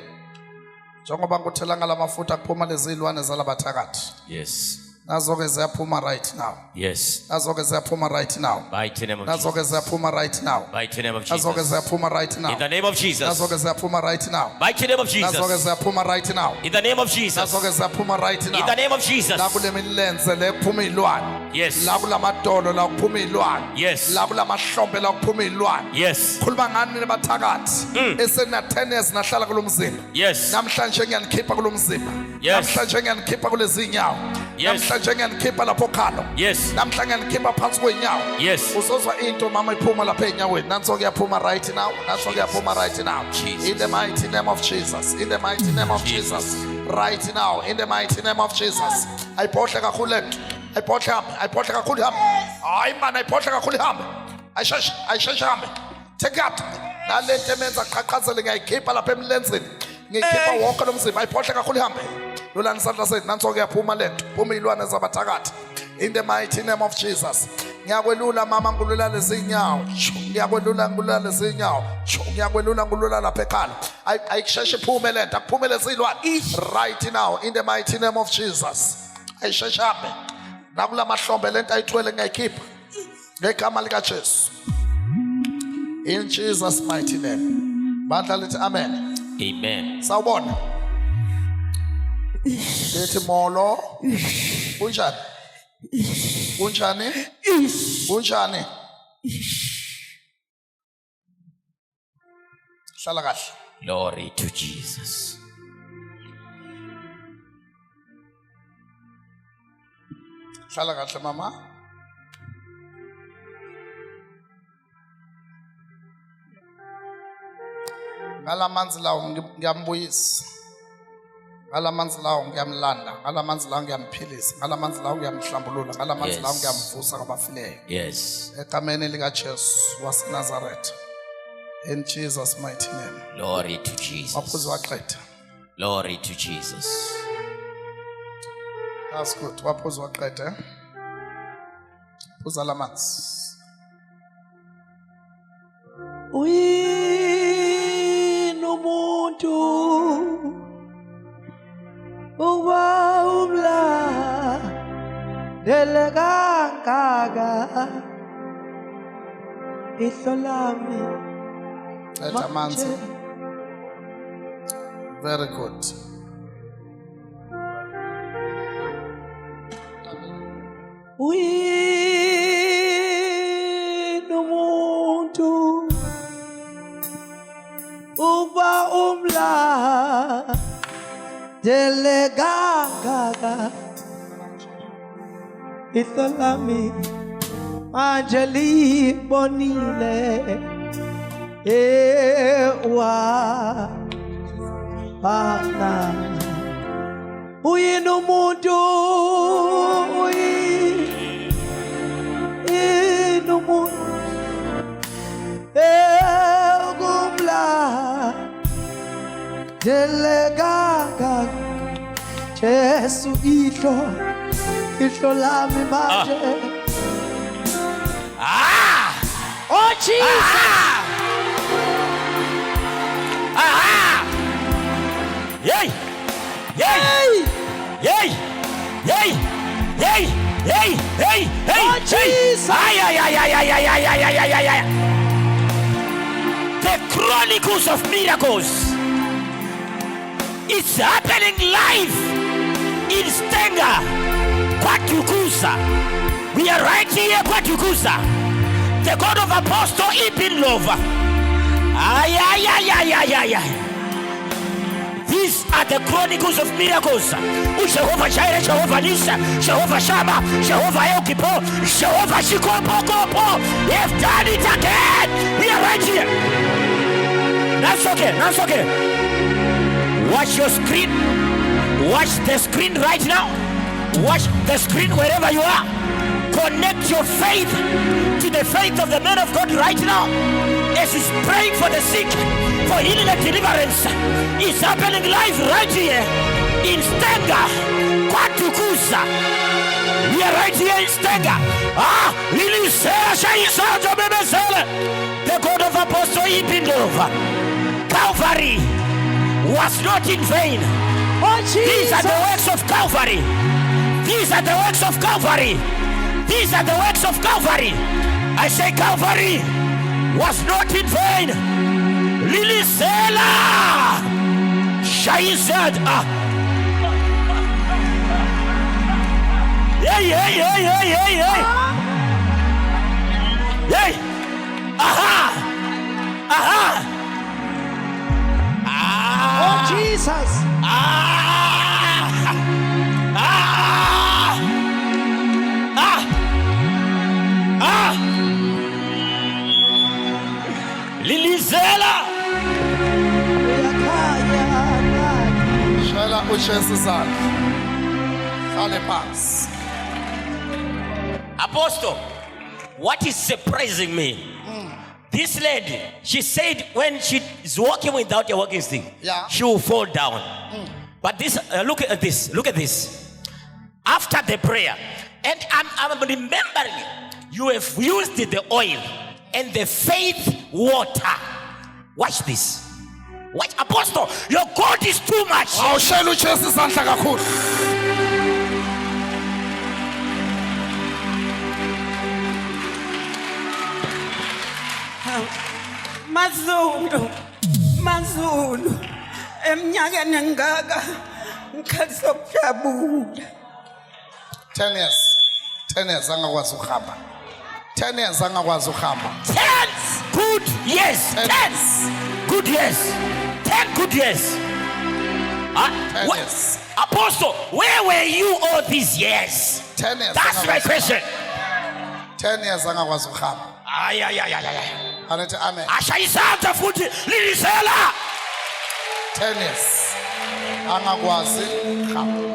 [SPEAKER 1] Njengoba ngikuthela ngalamafutha kuphuma lezi ilwane zalabathakathi.
[SPEAKER 8] Yes.
[SPEAKER 1] Nazo-ke ziyaphuma right now.
[SPEAKER 8] Yes.
[SPEAKER 1] Nazo-ke ziyaphuma right now.
[SPEAKER 8] Mighty name of
[SPEAKER 1] Nazo-ke
[SPEAKER 8] Jesus.
[SPEAKER 1] ziyaphuma right now.
[SPEAKER 8] Mighty name of
[SPEAKER 1] Nazo-ke
[SPEAKER 8] Jesus.
[SPEAKER 1] ziyaphuma right now.
[SPEAKER 8] In the name of Jesus.
[SPEAKER 1] Nazo-ke ziyaphuma right now.
[SPEAKER 8] Mighty name of
[SPEAKER 1] Nazo-ke
[SPEAKER 8] Jesus.
[SPEAKER 1] ziyaphuma right now.
[SPEAKER 8] In the name of Jesus.
[SPEAKER 1] Nazo-ke ziyaphuma right
[SPEAKER 8] In
[SPEAKER 1] now.
[SPEAKER 8] the name of Jesus.
[SPEAKER 1] La kule milenze le kuphuma izilwane.
[SPEAKER 8] Yes.
[SPEAKER 1] La kulamadolo la kuphuma izilwane.
[SPEAKER 8] Yes.
[SPEAKER 1] La kulamahlombe la kuphuma izilwane.
[SPEAKER 8] Yes.
[SPEAKER 1] Khuluma ngani mina bathakathi. Esena 10 years nahlala kulomzimba.
[SPEAKER 8] Yes.
[SPEAKER 1] Namhlanje ngiyanikhipha kulomzimba.
[SPEAKER 8] Yes.
[SPEAKER 1] Namhlanje ngiyanikhipha kulezi inyawo.
[SPEAKER 8] Yes.
[SPEAKER 1] Namhlanje ngiyanikhipha lapho khalo.
[SPEAKER 8] Yes.
[SPEAKER 1] Namhlanje ngiyanikhipha phansi kwenyawo.
[SPEAKER 8] Yes.
[SPEAKER 1] Uzozwa into mama iphuma lapha enyaweni. Nanso kuyaphuma right now. Nanso kuyaphuma right now.
[SPEAKER 8] Jesus.
[SPEAKER 1] In the mighty name of Jesus. In the mighty name of Jesus. Right now. In the mighty name of Jesus. Ayiphohle kakhulu lento. Ayiphohle kakhulu hambe. Hayi man ayiphohle kakhulu hambe. Ayisheshe hambe. Take out. Nalento emenza qhaqhazele ngiyayikhipha lapha emlenzeni. Ngiyikhipha wonke lo mzimba. Ayiphohle kakhulu hambe. Lolani isandla sethu nanso kuyaphuma lento. Phuma izilwane zabathakathi. In the mighty name of Jesus. Ngiyakwelula mama ngulula lezi inyawo. Ngiyakwelula ngulula lezi inyawo. Ngiyakwelula ngulula lapha ekhala. Ayisheshe iphume lento. Akuphume lezi izilwane. Right now in the mighty name of Jesus. Ayisheshe hambe. Nakula mahlombe lento ayithwele ngiyayikhipha. Ngegama lika Jesu. In Jesus mighty name. Bandla lithi amen.
[SPEAKER 8] Amen.
[SPEAKER 1] Sawubona. Lethi molo. Kunjani? Kunjani? Kunjani? Hlala kahle.
[SPEAKER 8] Glory to Jesus.
[SPEAKER 1] Hlala kahle mama. Ngalamanzi lawo ngiyambuyisa. Ngalamanzi lawo ngiyamlanda. Ngalamanzi lawo ngiyamphilisa. Ngalamanzi lawo ngiyamhlambulula. Ngalamanzi lawo ngiyamvusa kwabafileyo.
[SPEAKER 8] Yes.
[SPEAKER 1] Egameni lika Jesu waseNazaretha. In Jesus mighty name.
[SPEAKER 8] Glory to Jesus.
[SPEAKER 1] Waphuza waqeda.
[SPEAKER 8] Glory to Jesus.
[SPEAKER 1] That's good. Waphuza waqeda. Phuza lamanzi.
[SPEAKER 8] Uyini umuntu
[SPEAKER 9] delegangaka ihlolami
[SPEAKER 1] Eta manzi. Very good.
[SPEAKER 9] Umuntu uba umla delegangaka ihlolami manje libonile ewa bana umuntu umuntu egumla delegaka Jesu ihlo lami manje
[SPEAKER 4] Oh Jesus.
[SPEAKER 8] Yay! Yay! Yay! Yay! Yay! Yay! Hey! Hey!
[SPEAKER 9] Oh, Jesus!
[SPEAKER 8] Ay! The Chronicles of Miracles. It's happening live in Stenga, Kwatukusa. We are right here, Kwatukusa. The God of Apostle Ibn Lova. These are the Chronicles of Miracles. Jehovah Jireh, Jehovah Nisa, Jehovah Shammah, Jehovah El Kippur, Jehovah Shikopokopo. They have done it again. We are right here. That's okay. That's okay. Watch your screen. Watch the screen right now. Watch the screen wherever you are. Connect your faith to the faith of the man of God right now. As he's praying for the sick, for healing and deliverance. It's happening live right here in Stenga, Kwatukusa. We are right here in Stenga. The God of Apostle Ibn Lova. Calvary was not in vain.
[SPEAKER 9] Oh, Jesus.
[SPEAKER 8] These are the works of Calvary. These are the works of Calvary. These are the works of Calvary. I say Calvary was not in vain. Lily Sela. Shai said, Hey. Aha.
[SPEAKER 9] Oh, Jesus.
[SPEAKER 8] Lilizela.
[SPEAKER 1] Shela uJesu sana. Hlale phansi.
[SPEAKER 8] Apostle, what is surprising me? This lady, she said when she is walking without a walking stick, she will fall down. But this, look at this. Look at this. After the prayer, and I'm remembering, you have used the oil and the faith water. Watch this. Watch, Apostle, your God is too much.
[SPEAKER 1] Awushela uJesu sandla kakhulu.
[SPEAKER 2] Mazulu eminyakeni engaka ngikhalisa ukujabula
[SPEAKER 1] 10 years angakwazi ukuhamba. 10 years angakwazi ukuhamba.
[SPEAKER 8] 10 good years. 10 good years. 10 good years.
[SPEAKER 1] 10 years.
[SPEAKER 8] Apostle, where were you all these years?
[SPEAKER 1] 10 years.
[SPEAKER 8] That's my question.
[SPEAKER 1] 10 years angakwazi ukuhamba.
[SPEAKER 8] Ay.
[SPEAKER 1] Anithi amen.
[SPEAKER 8] Ashayisanda futhi lilisela.
[SPEAKER 1] 10 years angakwazi ukuhamba.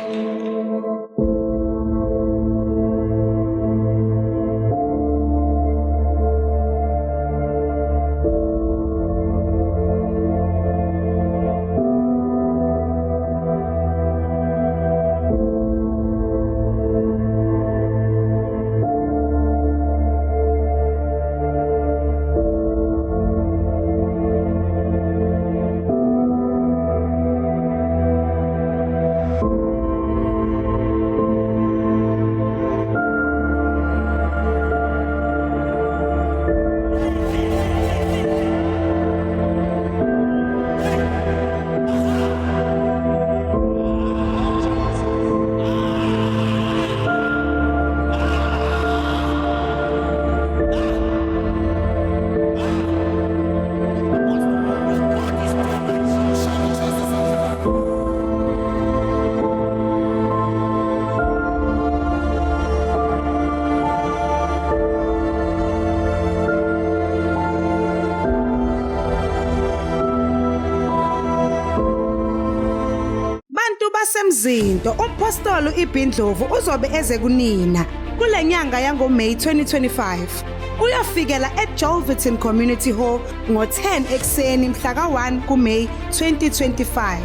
[SPEAKER 7] wasemzinto umpostoli iBhindlovu uzobe eze kunina kule nyanga yangoMeyi 2025 uyofikela eJolverton Community Hall ngo-10 ekseni mhla ka-1 kuMeyi 2025.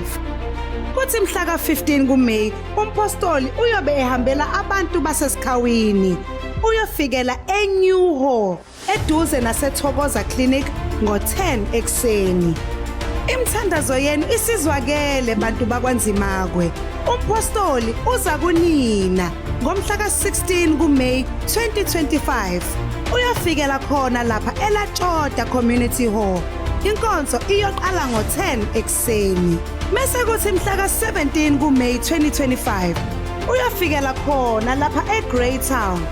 [SPEAKER 7] Kuthi mhla ka-15 kuMeyi umpostoli uyobe ehambela abantu basesikhawini uyofikela eNew Hall eduze naseThokoza Clinic ngo-10 ekseni. Imthandazo yenu isizwakele bantu bakwaNzimakwe. Umpostoli uza kunina ngomhla ka-16 kuMeyi 2025 uyofikela khona lapha eLatshoda Community Hall. Inkonzo iyoqala ngo-10 ekseni. Mase kuthi mhla ka-17 kuMeyi 2025 uyofikela khona lapha eGreytown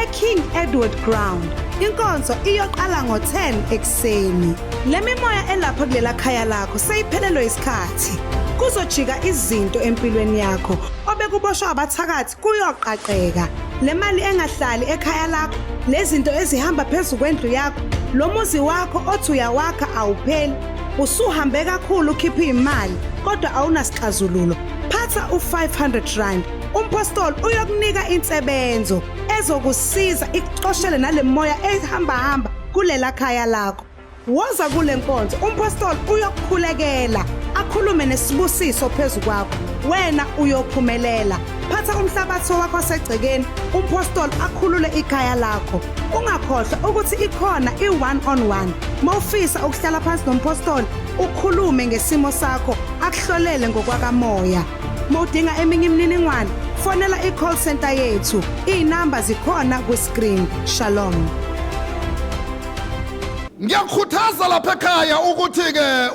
[SPEAKER 7] eKing Edward Ground. Inkonzo iyoqala ngo-10 ekseni. Le mimoya elapha kulela khaya lakho seyiphelelwe isikhathi. Kuzojika izinto empilweni yakho obekuboshwa abathakathi kuyoqaqeka. Le mali engahlali ekhaya lakho, lezinto ezihamba phezulu kwendlu yakho, lo muzi wakho othi uyawakha awupheli, usuhambe kakhulu ukhipha imali kodwa awunasixazululo. Phatha u500 umpostoli uyokunika insebenzo ezokusiza ikuxoshele nale moya ehamba kulela khaya lakho. Woza kule nkonzo umpostoli uyokukhulekela akhulume nesibusiso phezulu kwakho, wena uyophumelela. Phatha umhlabathi wakho wasegcekeni umpostoli akhulule ikhaya lakho. Ungakhohlwa ukuthi ikhona i1-on-1 mawufisa ukuhlala phansi nompostoli ukhulume ngesimo sakho akuhlolele ngokwakamoya. Mawudinga eminye imininingwane fonela i-call center yethu, inamba zikhona ku-screen. Shalom.
[SPEAKER 1] Ngiyakukhuthaza lapha ekhaya ukuthi ke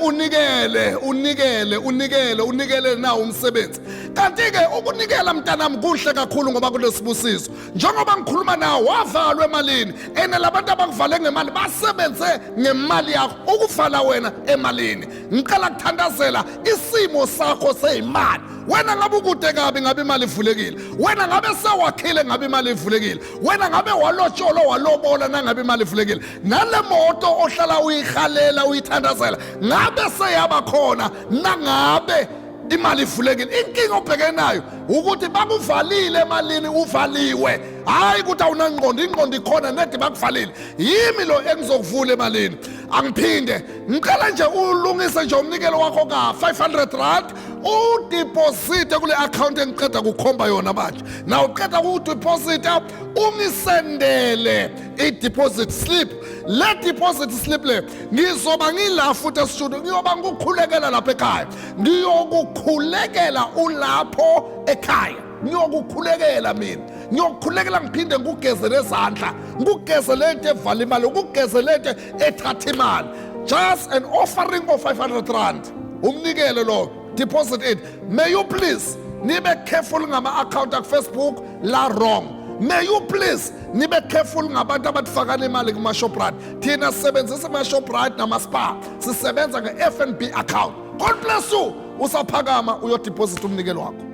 [SPEAKER 1] unikele nawo umsebenzi. Kanti ke ukunikela mntanami kuhle kakhulu ngoba kulesibusiso. Njengoba ngikhuluma nawe wavalwa emalini, labantu abakuvale ngemali basebenze ngemali yakho ukuvala wena emalini. Ngicela ukuthandazela isimo sakho seyimali. Wena ngabe ukude kabi ngabe imali ivulekile, wena ngabe sewakhile ngabe imali ivulekile, wena ngabe walotsholo walobola nangabe imali ivulekile, nale moto ohlala uyihalela uyithandazela ngabe seyaba khona nangabe imali ivulekile. Inkinga obhekene nayo ukuthi bakuvalile emalini uvaliwe, hayi ukuthi awunangqondo, ingqondo ikhona nedi bakuvalile. Yimi lo engizokuvula emalini. Angiphinde ngicela nje ulungise nje umnikelo wakho ka500 udeposit kule account engiqeda kukhomba yona manje. Na uqeda ukudeposita ungisendele i-deposit slip. Le deposit slip le ngizoba ngila futhi esitudio, ngiyoba ngikukhulekela lapha ekhaya, ngiyokukhulekela ulapho ekhaya, ngiyokukhulekela mina, ngiyokukhulekela ngiphinde ngugeze lezandla, ngugeze lento evala imali, ngugeze lento ethatha imali. Just an offering of 500 rand, umnikelo lo, deposit it. May you please nibe careful ngama account ak Facebook la wrong. May you please nibe careful ngabantu abatifakana imali kuma Shoprite. Thina sisebenzisa ama Shoprite nama Spar, sisebenza nge-FNB account. God bless you. Usaphakama uyodeposit umnikelo wakho.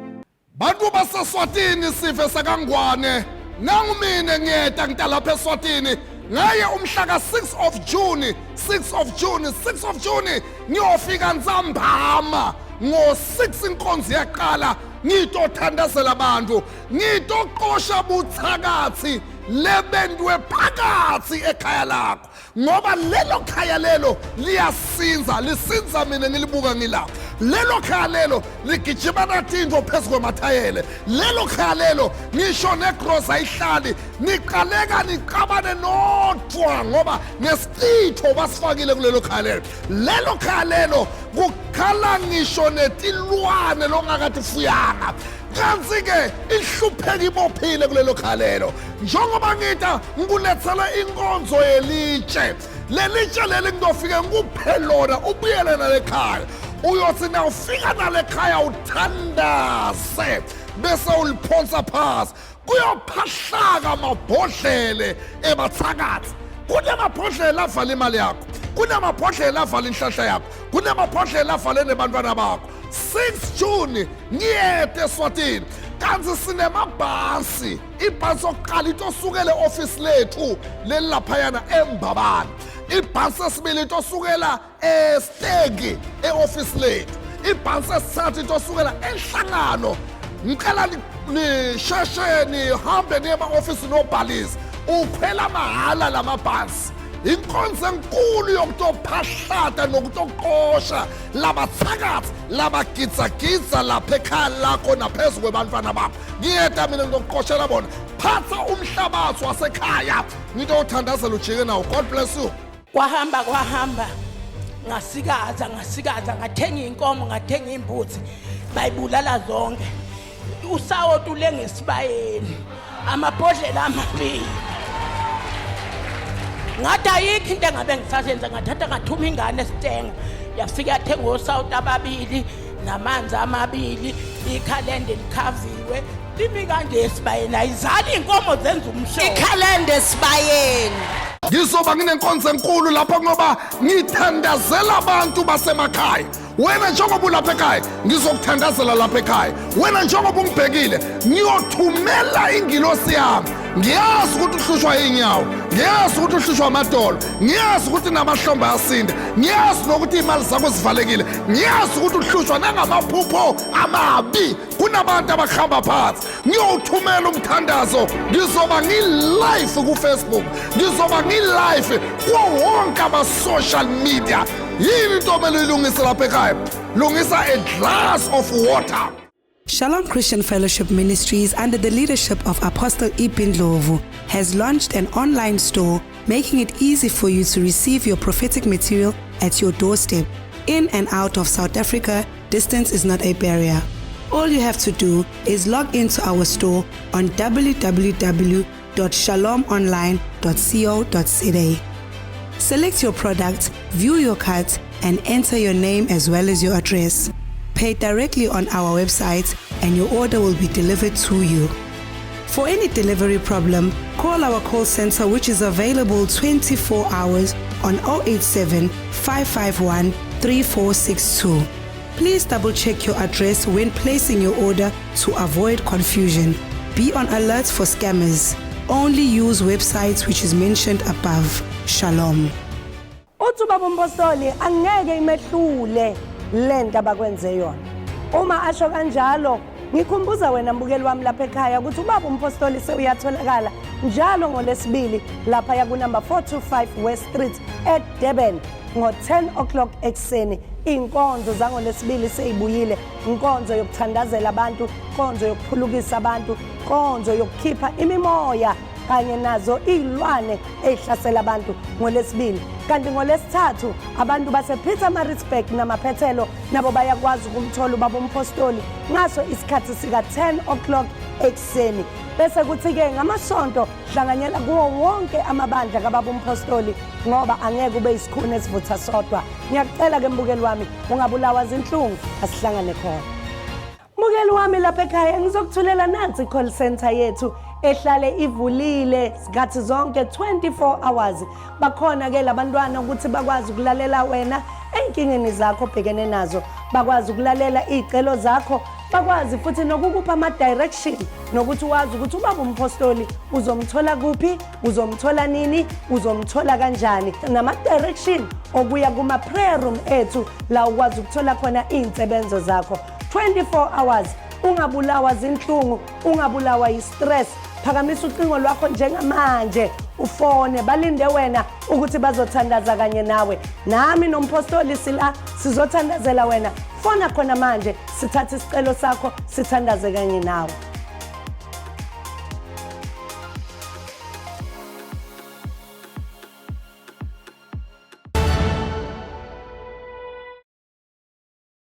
[SPEAKER 1] Bantu baseSwatini sife sakangwane, nangu mina ngiyeta ngitalapha eSwatini ngaye umhla ka6 of June ngiyofika Nzambama ngo6 inkonzo yaqala, ngitothandazela abantu, ngitoqosha buthakathi lebendwe phakathi ekhaya lakho, ngoba lelo khaya lelo liyasinza, lisinza mina ngilibuka ngilapha. Lelo khaya lelo ligijima natinto phezu kwemathayele, lelo khaya lelo ngisho negross ayihlali, niqaleka niqabane nodwa ngoba nesitho basifakile kulelo khaya lelo. Lelo khaya lelo kukhala ngisho netilwane longakatifuyanga, kanti ke ihlupheka ibophile kulelo khaya lelo. Njengoba ngita ngikulethela inkonzo yelitshe, lelitshe leli ngizofike ngikuphe lona ubuyele nalekhaya. Uyothi na ufika nalekhaya uthandaze bese uliphonsa phasi, kuyophahlaka amabhodlele ebathakathi. Kunemabhodlela avala imali yakho, kunemabhodlela avala inhlahla yakho, kunemabhodlela avala nebantwana bakho. 6 June ngiyete eSwatini, kanti sinemabhasi, ibhasi okuqala into osukele office lethu lelaphayana eMbabane, ibhasi esibili into osukela eStegi eoffice lethu, ibhasi esithatha into osukela enhlangano ngicela nisheshe nihambe niye ema-ofisi nobhalisa ukhwela mahhala lamabhasi inkonzo enkulu yokutophahlata nokutoqosha labathakathi labagidza lapha ekhaya lakho naphezu kwebantwana bakho ngiyeda mina ngizokuqoshela bona phatha umhlabathi wasekhaya ngitothandazela ujike nawo. God bless you.
[SPEAKER 4] kwahamba ngasikaza ngathenga inkomo ngathenga imbuzi bayibulala zonke usawo tule ngesibayeni amabhodlela amabili ngathi ayikho into engabe ngisasenza ngathatha ngathuma ingane esitenga yafika yathenga osawuti ababili namanzi amabili ikhalenda likhaviwe limi kanje esibayeni ayizali inkomo zenza umshono
[SPEAKER 5] ikhalenda esibayeni
[SPEAKER 1] Ngizoba nginenkonzo enkulu lapho ngoba ngithandazela abantu basemakhaya. Wena njengoba ulapha ekhaya ngizokuthandazela lapha ekhaya. Wena njengoba ungibhekile ngiyothumela ingilosi yami. Ngiyazi ukuthi uhlushwa inyawo, ngiyazi ukuthi uhlushwa amadolo, ngiyazi ukuthi namahlombe asinda, ngiyazi nokuthi imali zakho zivalekile, ngiyazi ukuthi uhlushwa nangamaphupho amabi kunabantu abakhamba phansi. Ngiyowuthumela umthandazo, ngizoba ngi-live ku-Facebook, ngizoba ngi-live kuwo wonke ama-social media. Yini into omele uyilungise lapha ekhaya? Lungisa a glass of water.
[SPEAKER 7] Shalom Christian Fellowship Ministries, under the leadership of Apostle Ipin Ndlovu, has launched an online store making it easy for you to receive your prophetic material at your doorstep. In and out of South Africa, distance is not a barrier. All you have to do is log into our store on www.shalomonline.co.za. Select your product, view your cards, and enter your name as well as your address. Pay directly on our website and your order will be delivered to you. For any delivery problem, call our call center which is available 24 hours on 087 551 3462. Please double check your address when placing your order to avoid confusion. Be on alert for scammers. Only use websites which is mentioned above. Shalom.
[SPEAKER 3] Uthi baba umpostoli angeke imehlule lento abakwenze yona. Uma asho kanjalo ngikhumbuza wena mbukeli wami lapha ekhaya ukuthi ubaba umpostoli sewuyatholakala njalo ngolesibili lapha ya ku number 425 West Street eDurban ngo-10 o'clock ekseni. Inkonzo zangolesibili seyibuyile, inkonzo yokuthandazela abantu, inkonzo yokuphulukisa abantu, inkonzo yokukhipha imimoya kanye nazo izilwane ezihlasela abantu ngolesibili. Kanti ngolesithathu abantu base Pietermaritzburg namaphethelo nabo bayakwazi ukumthola ubaba umpostoli ngaso isikhathi sika 10 o'clock ekseni. Bese kuthi-ke ngamasonto hlanganyela kuwo wonke amabandla kababa umpostoli ngoba angeke ube isikhuni esivutha sodwa. Ngiyakucela-ke mbukeli wami ungabulawa zinhlungu, asihlangane khona. Mbukeli wami lapha ekhaya ngizokuthulela nansi i-call center yethu ehlale ivulile ngathi zonke 24 hours. Bakhona-ke labantwana ukuthi bakwazi ukulalela wena enkingeni zakho obhekene nazo, bakwazi ukulalela izicelo zakho, bakwazi futhi nokukupha ama-direction nokuthi wazi ukuthi ubaba umpostoli uzomthola kuphi, uzomthola nini, uzomthola kanjani, nama-direction okuya kuma-prayer room ethu la ukwazi ukuthola khona iy'nsebenzo zakho 24 hours. Ungabulawa zinhlungu, ungabulawa yi-stress, phakamisa ucingo lwakho njengamanje ufone balinde wena ukuthi bazothandaza kanye nawe. Nami nompostoli sila sizothandazela wena. Fona khona manje sithathe isicelo sakho sithandaze kanye nawe.